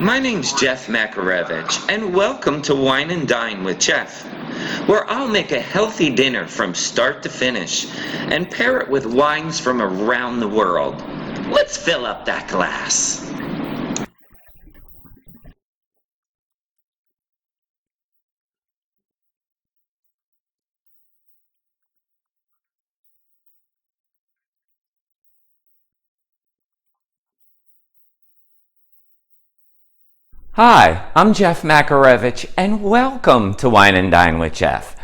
My name's Jeff Macarevich, and welcome to Wine and Dine with Jeff, where I'll make a healthy dinner from start to finish and pair it with wines from around the world. Let's fill up that glass. Hi, I'm Jeff Macarevich, and welcome to Wine and Dine with Jeff.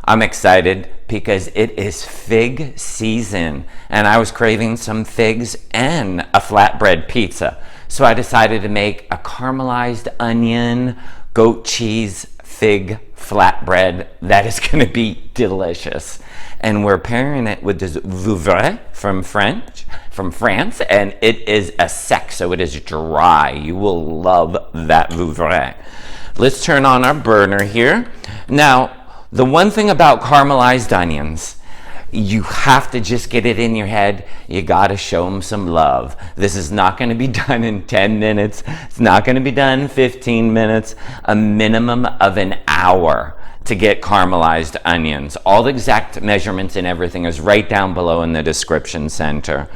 I'm excited because it is fig season, and I was craving some figs and a flatbread pizza. So I decided to make a caramelized onion, goat cheese, fig flatbread that is going to be delicious. And we're pairing it with this Vouvray from France, and it is a sec, so it is dry. You will love that Vouvray. Let's turn on our burner here. Now, the one thing about caramelized onions, you have to just get it in your head. You got to show them some love. This is not going to be done in 10 minutes. It's not going to be done in 15 minutes. A minimum of an hour to get caramelized onions. All the exact measurements and everything is right down below in the description center.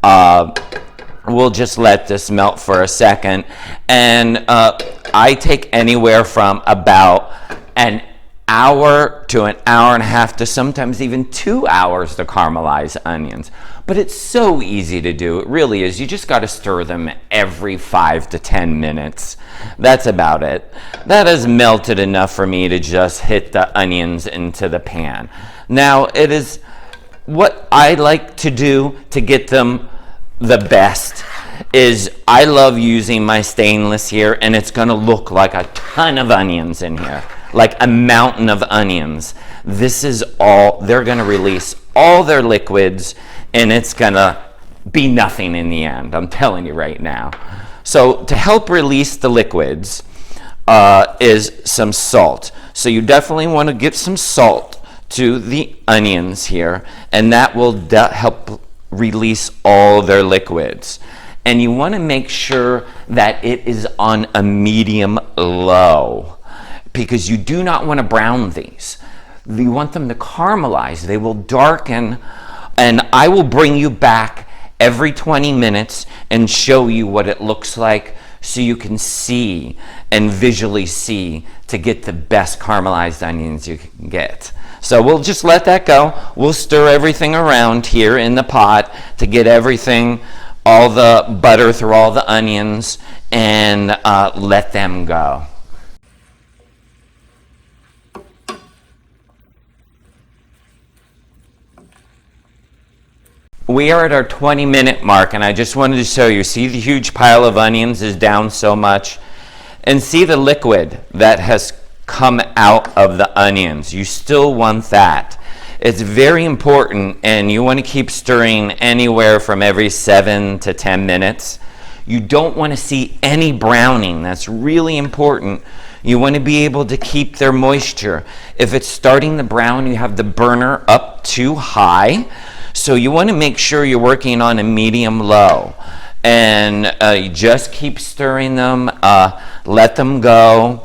We'll just let this melt for a second. And I take anywhere from about an hour to an hour and a half to sometimes even 2 hours to caramelize onions. But it's so easy to do. It really is. You just got to stir them every 5 to 10 minutes. That's about it. That has melted enough for me to just hit the onions into the pan. Now, it is what I like to do to get them the best is I love using my stainless here, and it's going to look like a ton of onions in here, like a mountain of onions. This is all, they're going to release all their liquids, and it's going to be nothing in the end. I'm telling you right now. So to help release the liquids is some salt. So you definitely want to get some salt to the onions here, and that will help release all their liquids. And you want to make sure that it is on a medium low, because you do not want to brown these. You want them to caramelize. They will darken, and I will bring you back every 20 minutes and show you what it looks like so you can see and visually see to get the best caramelized onions you can get. So we'll just let that go. We'll stir everything around here in the pot to get everything, all the butter through all the onions, and let them go. We are at our 20-minute mark, and I just wanted to show you. See, the huge pile of onions is down so much, and see the liquid that has come out of the onions. You still want that. It's very important, and you want to keep stirring anywhere from every 7 to 10 minutes. You don't want to see any browning. That's really important. You want to be able to keep their moisture. If it's starting to brown, you have the burner up too high. So you want to make sure you're working on a medium low. And you just keep stirring them, let them go.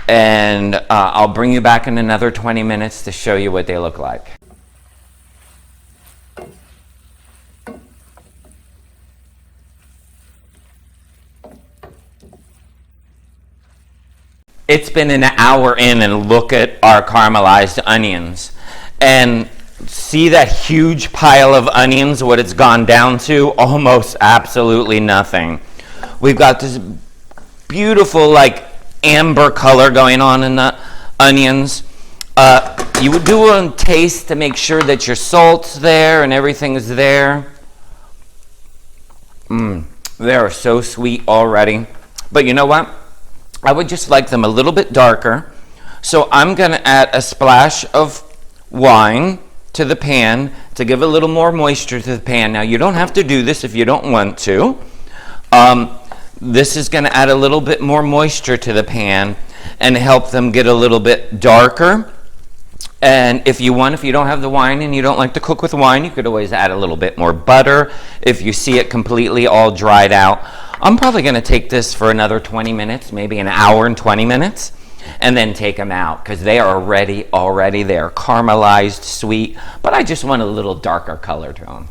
And I'll bring you back in another 20 minutes to show you what they look like. It's been an hour in, and look at our caramelized onions. And see that huge pile of onions, what it's gone down to? Almost absolutely nothing. We've got this beautiful, like, amber color going on in the onions. You would do a taste to make sure that your salt's there and everything is there. They are so sweet already. But you know what? I would just like them a little bit darker. So I'm going to add a splash of wine to the pan to give a little more moisture to the pan. Now, you don't have to do this if you don't want to. This is going to add a little bit more moisture to the pan and help them get a little bit darker. And if you don't have the wine and you don't like to cook with wine, you could always add a little bit more butter if you see it completely all dried out. I'm probably going to take this for another 20 minutes, maybe an hour and 20 minutes, and then take them out because they are already. They are caramelized, sweet, but I just want a little darker color to them.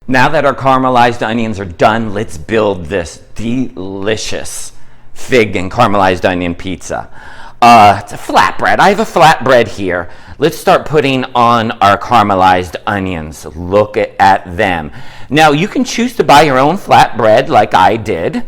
Now that our caramelized onions are done, let's build this delicious fig and caramelized onion pizza. It's a flatbread. I have a flatbread here. Let's start putting on our caramelized onions. Look at them. Now, you can choose to buy your own flatbread like I did,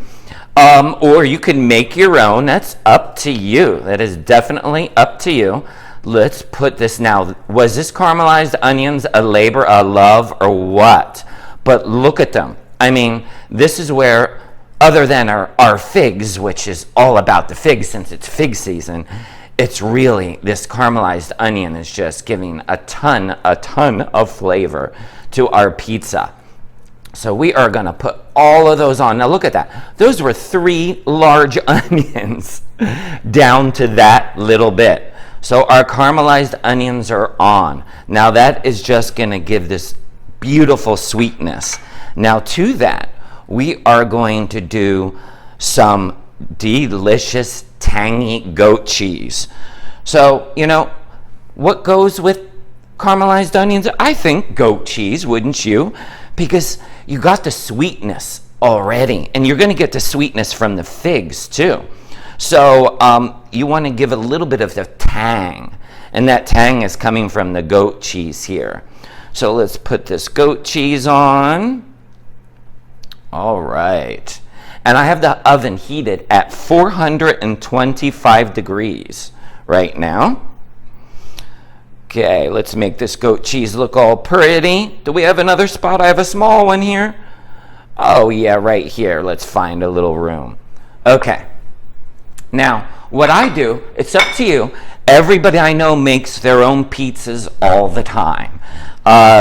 or you can make your own. That's up to you. That is definitely up to you. Let's put this now. Was this caramelized onions a labor of love or what? But look at them. I mean, this is where, other than our figs, which is all about the figs since it's fig season, it's really, this caramelized onion is just giving a ton of flavor to our pizza. So we are going to put all of those on. Now look at that. Those were 3 large onions down to that little bit. So our caramelized onions are on. Now that is just going to give this beautiful sweetness. Now to that, we are going to do some delicious tangy goat cheese. So, you know, what goes with caramelized onions? I think goat cheese, wouldn't you? Because you got the sweetness already, and you're going to get the sweetness from the figs too. So you want to give a little bit of the tang, and that tang is coming from the goat cheese here. So let's put this goat cheese on. All right. And I have the oven heated at 425 degrees right now. Okay, let's make this goat cheese look all pretty. Do we have another spot? I have a small one here. Oh yeah, right here. Let's find a little room. Okay. Now, what I do, it's up to you. Everybody I know makes their own pizzas all the time.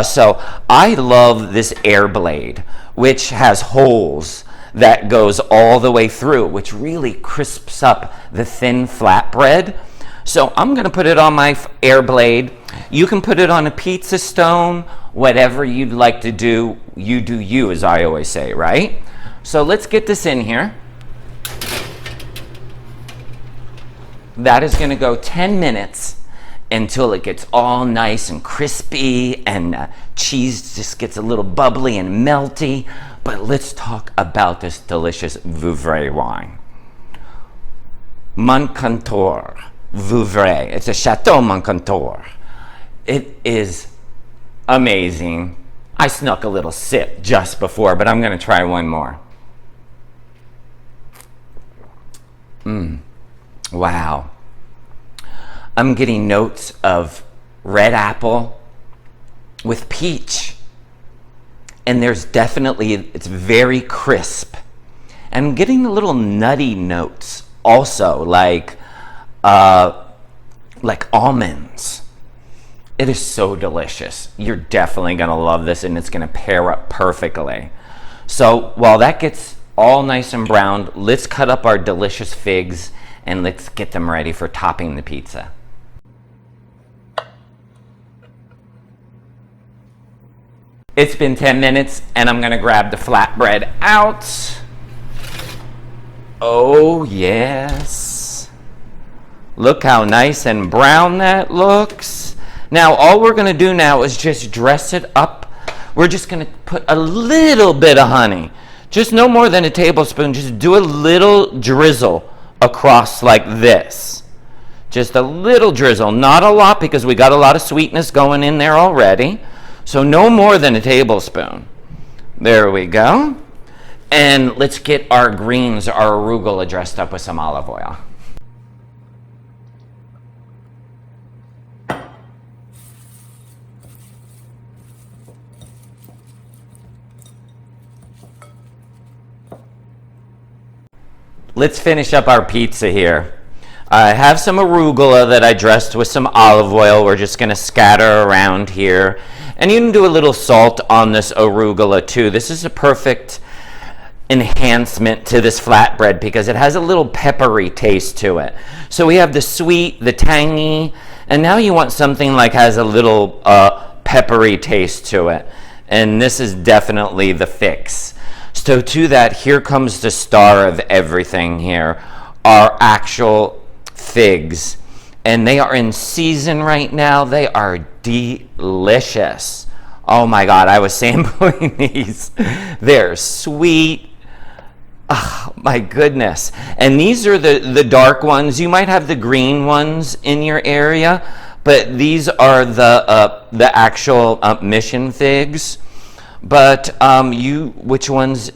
So I love this air blade, which has holes that goes all the way through, which really crisps up the thin flatbread. So I'm going to put it on my air blade. You can put it on a pizza stone, whatever you'd like to do. You do you, as I always say, right? So let's get this in here. That is going to go 10 minutes until it gets all nice and crispy and cheese just gets a little bubbly and melty. But let's talk about this delicious Vouvray wine. Moncontour, Vouvray. It's a Chateau Moncontour. It is amazing. I snuck a little sip just before, but I'm going to try one more. Wow. I'm getting notes of red apple with peach. And there's definitely, it's very crisp. And I'm getting a little nutty notes also, like almonds. It is so delicious. You're definitely going to love this, and it's going to pair up perfectly. So while that gets all nice and browned, let's cut up our delicious figs and let's get them ready for topping the pizza. It's been 10 minutes and I'm gonna grab the flatbread out. Oh yes. Look how nice and brown that looks. Now all we're gonna do now is just dress it up. We're just gonna put a little bit of honey. Just no more than a tablespoon. Just do a little drizzle across like this. Just a little drizzle, not a lot because we got a lot of sweetness going in there already. So no more than a tablespoon. There we go. And let's get our greens, our arugula, dressed up with some olive oil. Let's finish up our pizza here. I have some arugula that I dressed with some olive oil. We're just going to scatter around here. And you can do a little salt on this arugula too. This is a perfect enhancement to this flatbread because it has a little peppery taste to it. So we have the sweet, the tangy, And now you want something like has a little peppery taste to it. And this is definitely the fix. So to that, here comes the star of everything here, our actual figs. And they are in season right now. They are delicious. Oh my God, I was sampling these. They're sweet. Oh my goodness. And these are the dark ones. You might have the green ones in your area, but these are the actual mission figs. But which ones,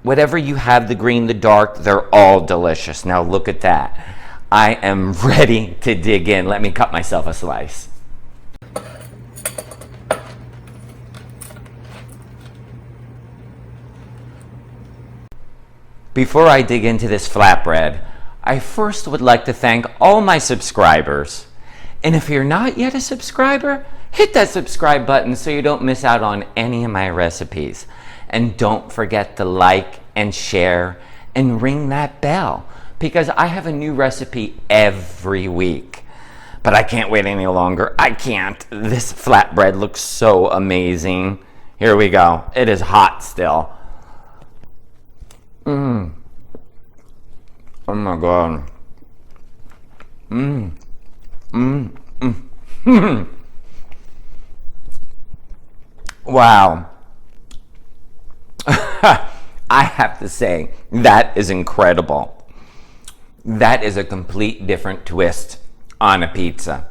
whatever you have, the green, the dark, they're all delicious. Now look at that. I am ready to dig in. Let me cut myself a slice. Before I dig into this flatbread, I first would like to thank all my subscribers. And if you're not yet a subscriber, hit that subscribe button so you don't miss out on any of my recipes. And don't forget to like and share and ring that bell, because I have a new recipe every week. But I can't wait any longer. I can't. This flatbread looks so amazing. Here we go. It is hot still. Oh my God. Wow. I have to say, that is incredible. That is a complete different twist on a pizza.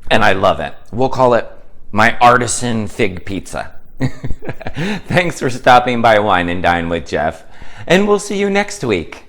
And I love it. We'll call it my artisan fig pizza. Thanks for stopping by Wine and Dine with Jeff. And we'll see you next week.